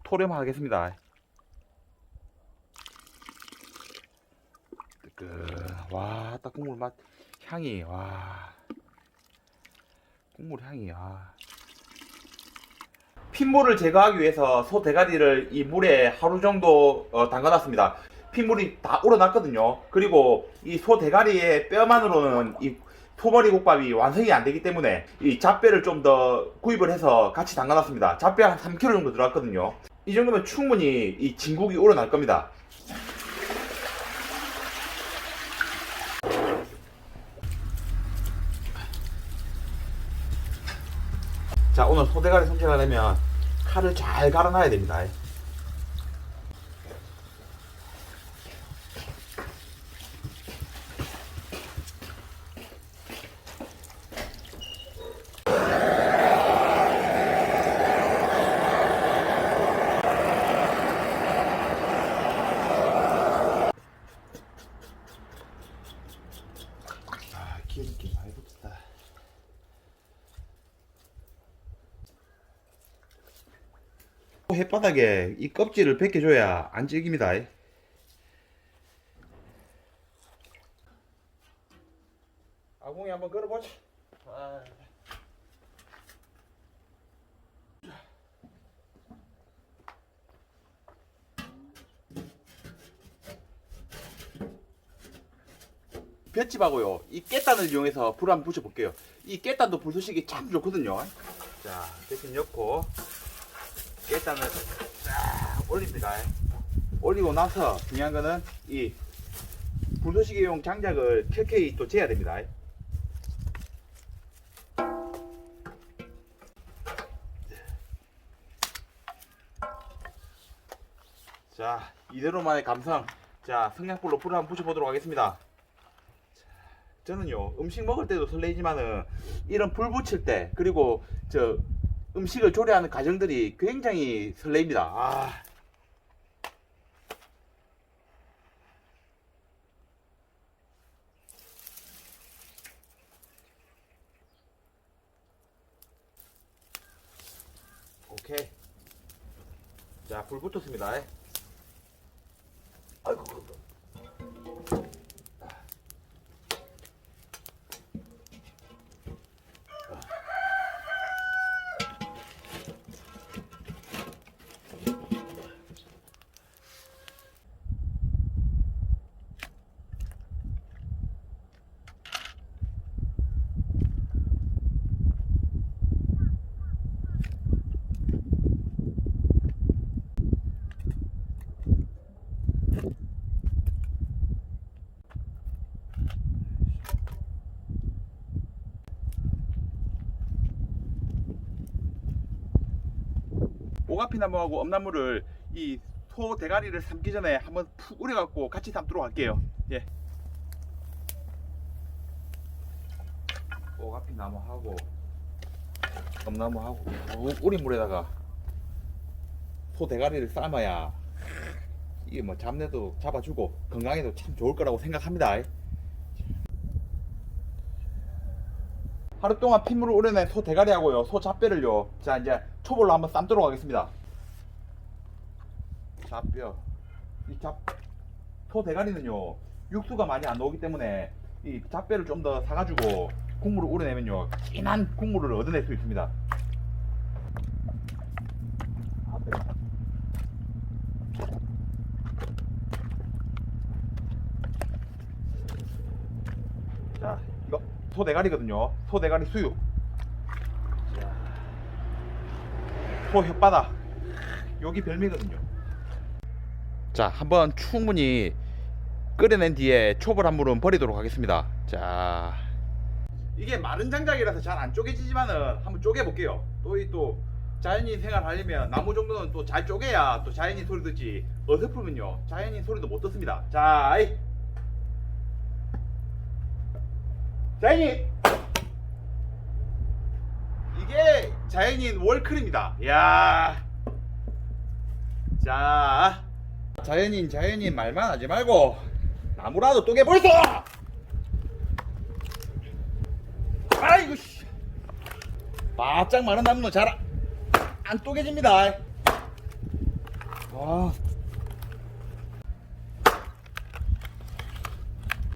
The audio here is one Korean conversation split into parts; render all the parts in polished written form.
토렴하겠습니다. 와, 딱 국물 맛 향이, 와, 국물 향이, 와. 핏물을 제거하기 위해서 소 대가리를 이 물에 하루 정도 담가놨습니다. 핏물이 다 우러났거든요. 그리고 이 소 대가리의 뼈만으로는 이 소머리 국밥이 완성이 안 되기 때문에 이 잡뼈를 좀 더 구입을 해서 같이 담가놨습니다. 잡뼈 한 3kg 정도 들어갔거든요. 이 정도면 충분히 이 진국이 우러날 겁니다. 자, 오늘 소대가리 손질하려면 칼을 잘 갈아놔야 됩니다. 기름기 많이 붙었다. 햇바닥에 이 껍질을 벗겨줘야 안 질깁니다. 아궁이 한번 걸어보자. 볏짚하고요, 이 깻단을 이용해서 불을 한번 붙여볼게요. 이 깻단도 불쏘시기 참 좋거든요. 자, 대신 넣고 깻단을 쫙 올립니다. 올리고 나서 중요한 거는 이 불쏘시개용 장작을 켜켜이 또 재야 됩니다. 자, 이대로만의 감성. 자, 성냥불로 불을 한번 붙여보도록 하겠습니다. 저는요, 음식 먹을 때도 설레지만은 이런 불 붙일 때, 그리고 저 음식을 조리하는 과정들이 굉장히 설레입니다. 오케이. 자, 불 붙었습니다. 아이고. 오가피나무하고 엄나무를 이 소 대가리를 삶기 전에 한번 푹 우려갖고 같이 삶도록 할게요. 예. 오가피나무하고 엄나무하고 푹 우린 물에다가 소 대가리를 삶아야 이게 뭐 잡내도 잡아주고 건강에도 참 좋을 거라고 생각합니다. 하루 동안 핏물을 우려낸 소 대가리하고요, 소 잡뼈를요, 자 이제 초벌로 한번 삶도록 하겠습니다. 잡뼈, 소 대가리는요 육수가 많이 안 나오기 때문에 이 잡뼈를 좀 더 사가지고 국물을 우려내면요 진한 국물을 얻어낼 수 있습니다. 자, 이거 소 대가리거든요. 소 대가리 수육. 소 혓바닥. 여기 별미거든요. 자, 한번 충분히 끓여낸 뒤에 초벌한 물은 버리도록 하겠습니다. 자, 이게 마른 장작이라서 잘 안 쪼개지지만은 한번 쪼개볼게요. 또 자연인 생활하려면 나무 정도는 또 잘 쪼개야 또 자연인 소리 듣지, 어설프면요 자연인 소리도 못 듣습니다. 자, 자연인, 이게 자연인 월클입니다. 이야, 자, 자연인 말만 하지 말고 나무라도 쪼개볼소. 아이고 씨, 바짝 마른 나무는 잘 안 쪼개집니다. 아.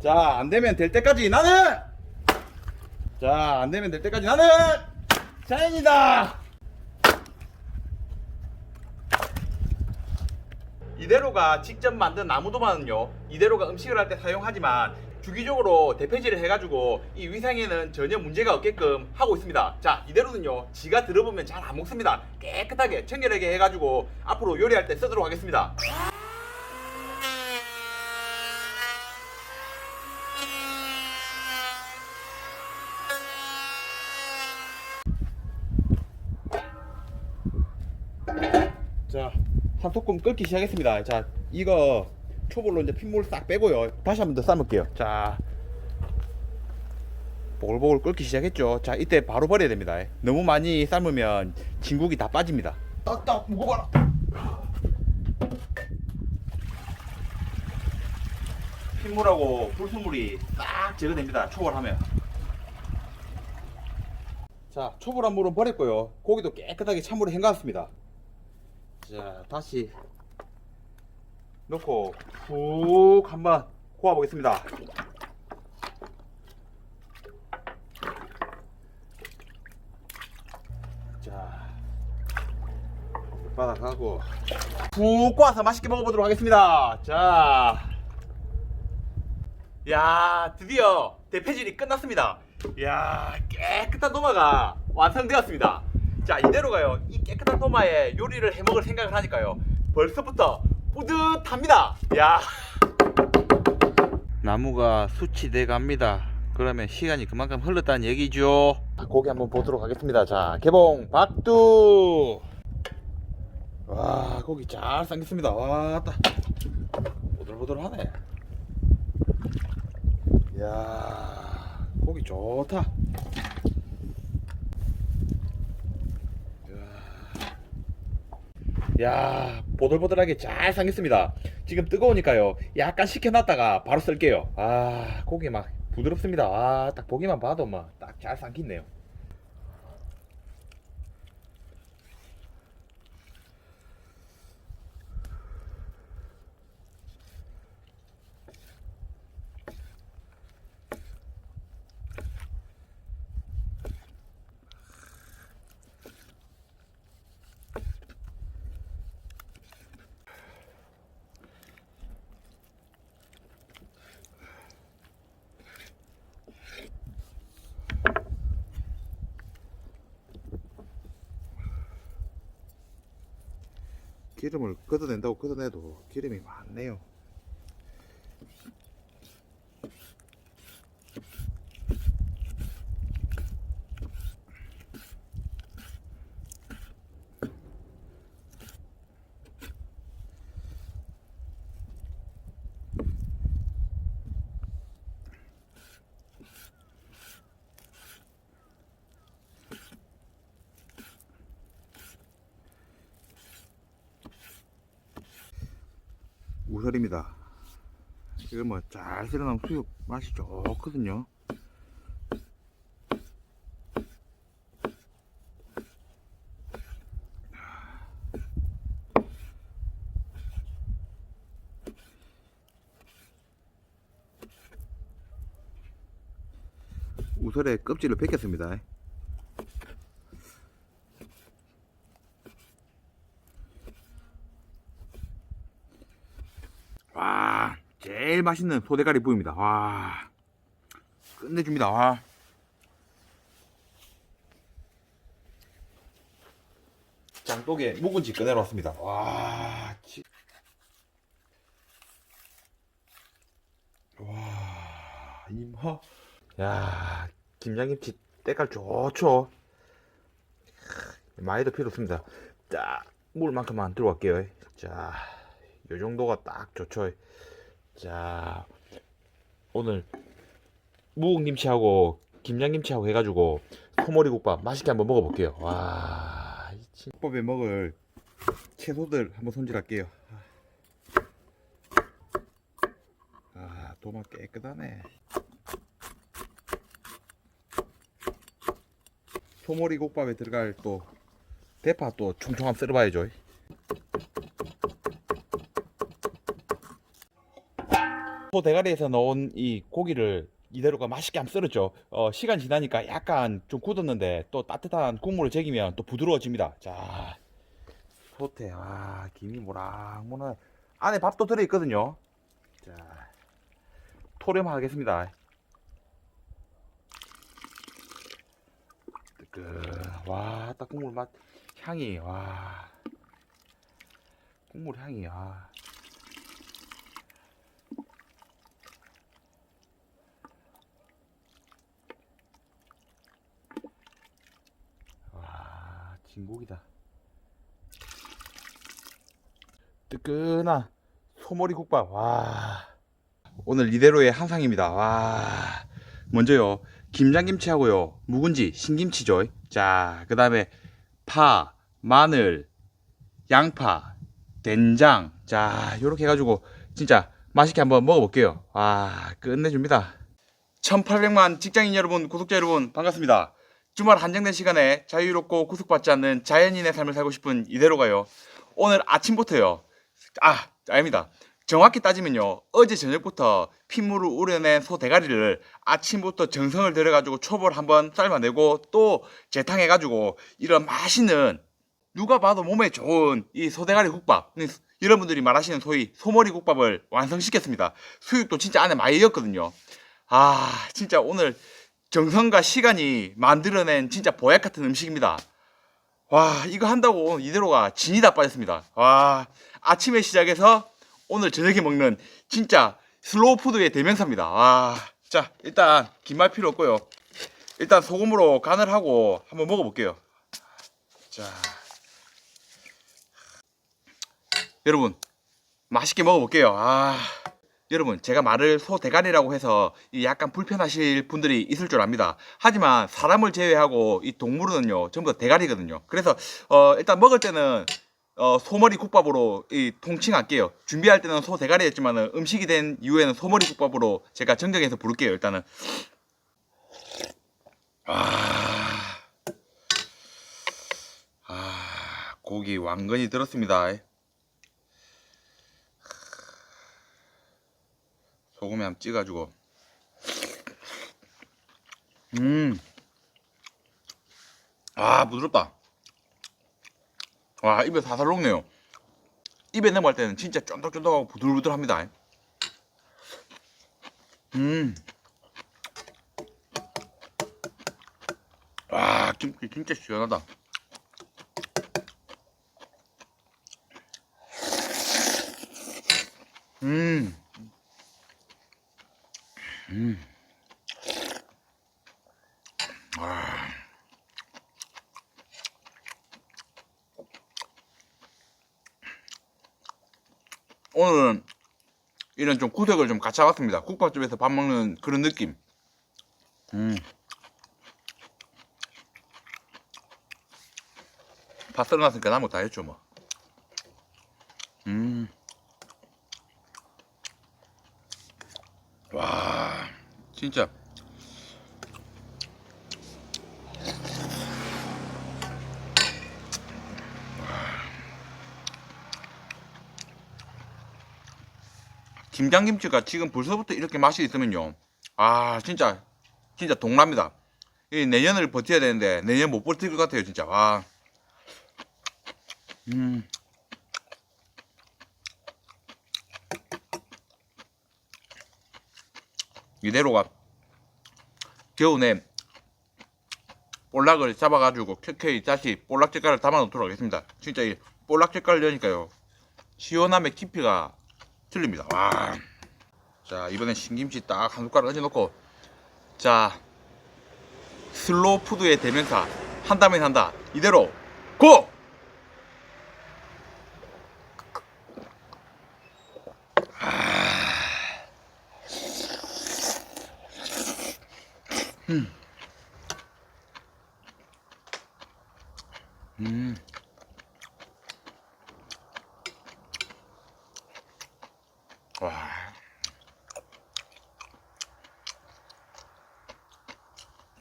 자, 안 되면 될 때까지 나는! 자, 안 되면 될 때까지 나는! 자연이다! 이대로가 직접 만든 나무도마는요, 이대로가 음식을 할 때 사용하지만 주기적으로 대패질을 해가지고 이 위생에는 전혀 문제가 없게끔 하고 있습니다. 자, 이대로는요, 지가 들어보면 잘 안 먹습니다. 깨끗하게 청결하게 해가지고 앞으로 요리할 때 쓰도록 하겠습니다. 자, 한 소끔 끓기 시작했습니다. 자, 이거 초벌로 이제 핏물 싹 빼고요. 다시 한 번 더 삶을게요. 자, 보글보글 끓기 시작했죠. 자, 이때 바로 버려야 됩니다. 너무 많이 삶으면 진국이 다 빠집니다. 딱 무거워라. 핏물하고 불순물이 싹 제거됩니다. 초벌하면. 자, 초벌한 물은 버렸고요. 고기도 깨끗하게 찬물에 헹갔습니다. 자, 다시 넣고 푹 한번 구워 보겠습니다. 자, 바닥하고 푹 구워서 맛있게 먹어보도록 하겠습니다. 자, 야, 드디어 대패질이 끝났습니다. 야, 깨끗한 도마가 완성되었습니다. 자, 이대로가요, 이 깨끗한 도마에 요리를 해먹을 생각을 하니까요, 벌써부터 뿌듯합니다. 야, 나무가 수치돼 갑니다. 그러면 시간이 그만큼 흘렀다는 얘기죠. 고기 한번 보도록 하겠습니다. 자, 개봉 박두. 와, 고기 잘 삶겠습니다. 와, 따 보들보들하네. 이야, 고기 좋다. 야, 보들보들하게 잘 삶겠습니다. 지금 뜨거우니까요, 약간 식혀놨다가 바로 쓸게요. 아, 고기 막 부드럽습니다. 아, 딱 보기만 봐도 막 딱 잘 삶겠네요. 기름을 걷어낸다고 걷어내도 기름이 많네요. 우설입니다. 이거 뭐 잘 썰어놓으면 수육 맛이 좋거든요. 우설의 껍질을 벗겼습니다. 와, 제일 맛있는 소대가리 부위입니다. 와, 끝내줍니다. 와. 장독에 묵은지 꺼내러 왔습니다. 와, 와, 임하. 야, 김장김치 때깔 좋죠. 많이도 필요 없습니다. 자, 물만큼만 들어갈게요. 자, 요 정도가 딱 좋죠. 자, 오늘 묵은김치하고 김장김치하고 해가지고 소머리국밥 맛있게 한번 먹어볼게요. 와, 이 국밥에 먹을 채소들 한번 손질할게요. 아, 도마 깨끗하네. 소머리국밥에 들어갈 또 대파 또 총총 한번 썰어봐야죠. 소 대가리에서 넣은 이 고기를 이대로가 맛있게 한번 썰었죠. 시간 지나니까 약간 좀 굳었는데 또 따뜻한 국물을 제기면 또 부드러워집니다. 자, 소태, 김이 모락모락. 안에 밥도 들어있거든요. 자, 토렴하겠습니다. 와, 딱 국물 맛, 향이, 국물 향이, 진국이다. 뜨끈한 소머리 국밥. 오늘 이대로의 한상입니다. 먼저요, 김장김치하고요, 묵은지, 신김치죠. 자, 그 다음에 파, 마늘, 양파, 된장. 자, 요렇게 해가지고 진짜 맛있게 한번 먹어볼게요. 끝내줍니다. 1800만 직장인 여러분, 구독자 여러분, 반갑습니다. 주말 한정된 시간에 자유롭고 구속받지 않는 자연인의 삶을 살고 싶은 이대로가요, 오늘 아침부터요, 아닙니다. 정확히 따지면요, 어제 저녁부터 핏물을 우려낸 소 대가리를 아침부터 정성을 들여가지고 초벌 한번 삶아내고 또 재탕해가지고 이런 맛있는, 누가 봐도 몸에 좋은 이 소대가리 국밥, 여러분들이 말하시는 소위 소머리 국밥을 완성시켰습니다. 수육도 진짜 안에 많이 넣었거든요. 진짜 오늘 정성과 시간이 만들어낸 진짜 보약 같은 음식입니다. 이거 한다고 이대로가 진이 다 빠졌습니다. 아침에 시작해서 오늘 저녁에 먹는 진짜 슬로우 푸드의 대명사입니다. 자, 일단 김말 필요 없고요. 일단 소금으로 간을 하고 한번 먹어볼게요. 자, 여러분 맛있게 먹어볼게요. 여러분, 제가 말을 소 대가리라고 해서 약간 불편하실 분들이 있을 줄 압니다. 하지만 사람을 제외하고 이 동물은요 전부 다 대가리거든요. 그래서 일단 먹을 때는 소머리 국밥으로 통칭할게요. 준비할 때는 소 대가리였지만 음식이 된 이후에는 소머리 국밥으로 제가 정정해서 부를게요. 일단은 고기 왕건이 들었습니다. 소금에 한번 찍어가지고 부드럽다. 입에 사살 녹네요. 입에 넘어갈 때는 진짜 쫀득쫀득하고 부들부들합니다. 김치 진짜 시원하다. 오늘은 이런 좀 구색을 좀 같이 해봤습니다. 국밥집에서 밥 먹는 그런 느낌. 밥 썰어놨으니까 남은 거 다 했죠 뭐. 진짜 김장김치가 지금 벌써부터 이렇게 맛이 있으면요, 진짜 동랍니다. 내년을 버텨야 되는데 내년 못 버틸 것 같아요 진짜. 이대로가 겨우내 볼락을 잡아가지고 켜켜이 다시 볼락 젓갈을 담아 놓도록 하겠습니다. 진짜 이 볼락 젓갈을 넣으니까요 시원함의 깊이가 틀립니다. 자, 이번엔 신김치 딱 한 숟가락 얹어 놓고, 자, 슬로우 푸드의 대명사 한다면 한다, 이대로 고!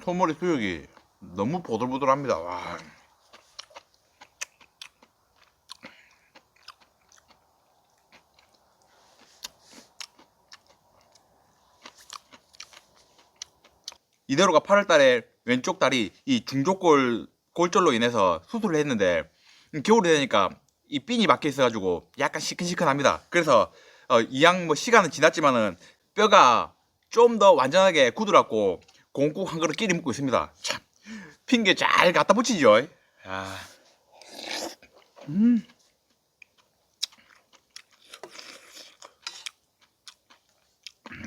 소머리 수육이 너무 보들보들합니다. 이대로가 8월달에 왼쪽 다리 이 중족골 골절로 인해서 수술을 했는데 겨울이 되니까 이 핀이 박혀 있어가지고 약간 시큰시큰합니다. 그래서 이양 뭐 시간은 지났지만은 뼈가 좀 더 완전하게 굳어갖고 공국 한 그릇 끼리 먹고 있습니다. 참 핑계 잘 갖다 붙이죠. 아.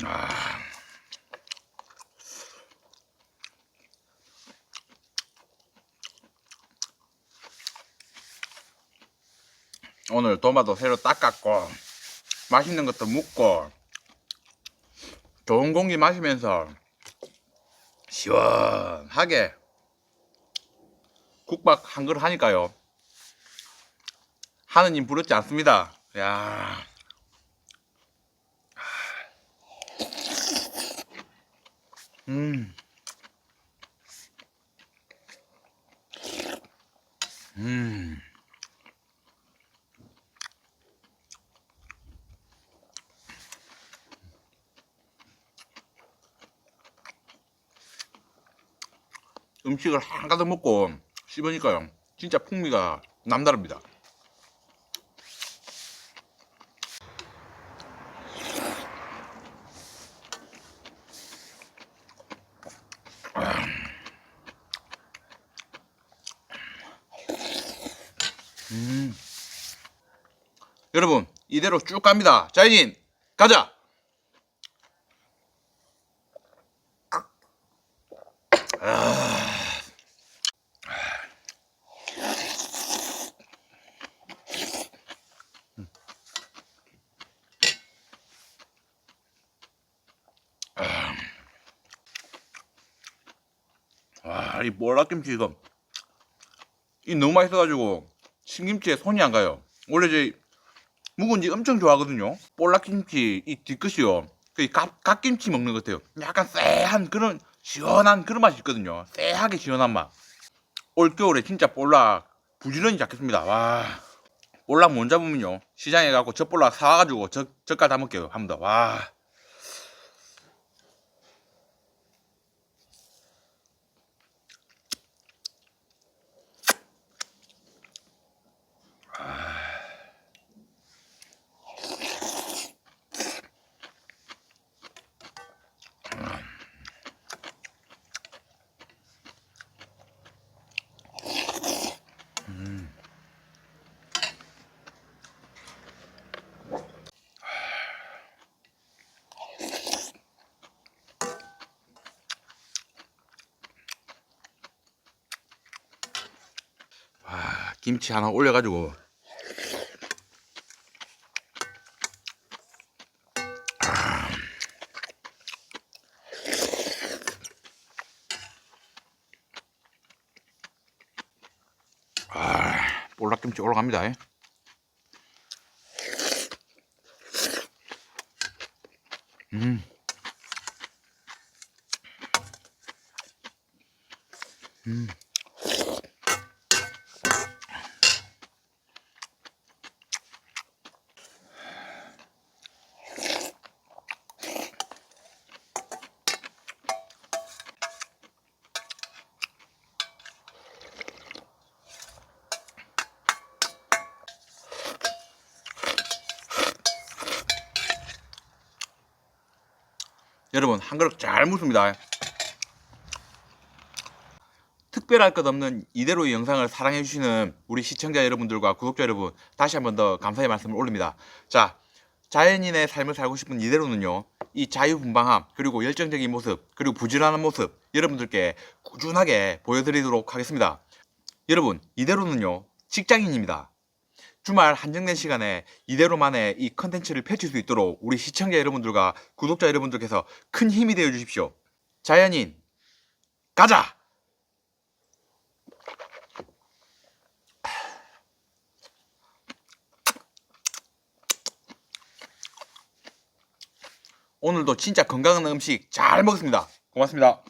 아. 오늘 도마도 새로 닦았고 맛있는 것도 먹고 좋은 공기 마시면서 시원하게 국밥 한 그릇 하니까요 하느님 부럽지 않습니다. 야. 음. 음식을 한가득 먹고 씹으니까요 진짜 풍미가 남다릅니다. 여러분 이대로 쭉 갑니다. 자이닌 가자. 와, 이 볼락김치 이거 이 너무 맛있어가지고 신김치에 손이 안 가요. 원래 제 묵은지 엄청 좋아하거든요. 볼락김치 이 뒤끝이요 그 갓김치 먹는 것 같아요. 약간 쎄한 그런 시원한 그런 맛이 있거든요. 쎄하게 시원한 맛. 올겨울에 진짜 볼락 부지런히 잡겠습니다. 와, 볼락 못 잡으면요 시장에 가고 젖볼락 사와가지고 젓갈 다 먹게요 한 번 더. 와. 김치 하나 올려가지고 볼락김치 올라갑니다. 여러분 한 그릇 잘 묻습니다. 특별할 것 없는 이대로의 영상을 사랑해주시는 우리 시청자 여러분들과 구독자 여러분 다시 한 번 더 감사의 말씀을 올립니다. 자, 자연인의 삶을 살고 싶은 이대로는요 이 자유분방함 그리고 열정적인 모습 그리고 부지런한 모습 여러분들께 꾸준하게 보여드리도록 하겠습니다. 여러분 이대로는요 직장인입니다. 주말 한정된 시간에 이대로만의 이 컨텐츠를 펼칠 수 있도록 우리 시청자 여러분들과 구독자 여러분들께서 큰 힘이 되어 주십시오. 자연인 가자! 오늘도 진짜 건강한 음식 잘 먹었습니다. 고맙습니다.